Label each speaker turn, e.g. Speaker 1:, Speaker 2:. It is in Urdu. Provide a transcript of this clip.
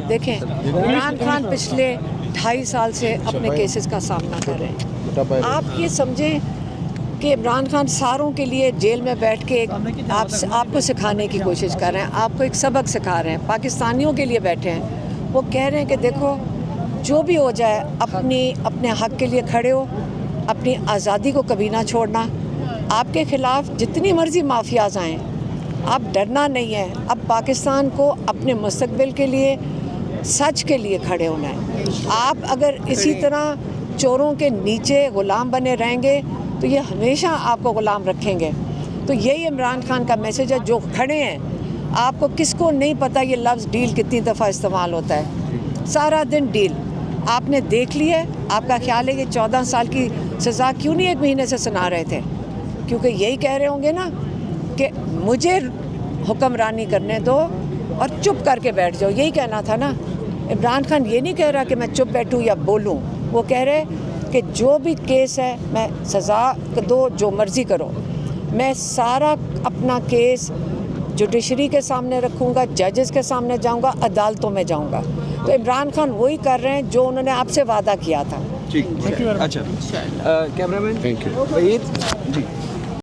Speaker 1: دیکھیں عمران خان پچھلے 2.5 سال سے اپنے کیسز کا سامنا کر رہے ہیں. آپ یہ سمجھیں کہ عمران خان ساروں کے لیے جیل میں بیٹھ کے آپ کو سکھانے کی کوشش کر رہے ہیں, آپ کو ایک سبق سکھا رہے ہیں, پاکستانیوں کے لیے بیٹھے ہیں. وہ کہہ رہے ہیں کہ دیکھو جو بھی ہو جائے اپنے حق کے لیے کھڑے ہو, اپنی آزادی کو کبھی نہ چھوڑنا. آپ کے خلاف جتنی مرضی مافیاز آئیں, آپ ڈرنا نہیں ہے. اب پاکستان کو اپنے مستقبل کے لیے سچ کے لیے کھڑے ہونا ہے. آپ اگر اسی طرح چوروں کے نیچے غلام بنے رہیں گے تو یہ ہمیشہ آپ کو غلام رکھیں گے. تو یہی عمران خان کا میسیج ہے. جو کھڑے ہیں, آپ کو کس کو نہیں پتہ یہ لفظ ڈیل کتنی دفعہ استعمال ہوتا ہے, سارا دن ڈیل. آپ نے دیکھ لی ہے. آپ کا خیال ہے کہ 14 سال کی سزا کیوں نہیں 1 مہینے سے سنا رہے تھے؟ کیونکہ یہی کہہ رہے ہوں گے نا کہ مجھے حکمرانی کرنے دو اور چپ کر کے بیٹھ جاؤ. یہی کہنا تھا نا. عمران خان یہ نہیں کہہ رہا کہ میں چپ بیٹھوں یا بولوں. وہ کہہ رہے کہ جو بھی کیس ہے میں سزا دو, جو مرضی کرو. میں سارا اپنا کیس جوڈیشری کے سامنے رکھوں گا, ججز کے سامنے جاؤں گا, عدالتوں میں جاؤں گا. تو عمران خان وہی کر رہے ہیں جو انہوں نے آپ سے وعدہ کیا تھا.
Speaker 2: ٹھیک. اچھا کیمرہ مین وحید جی.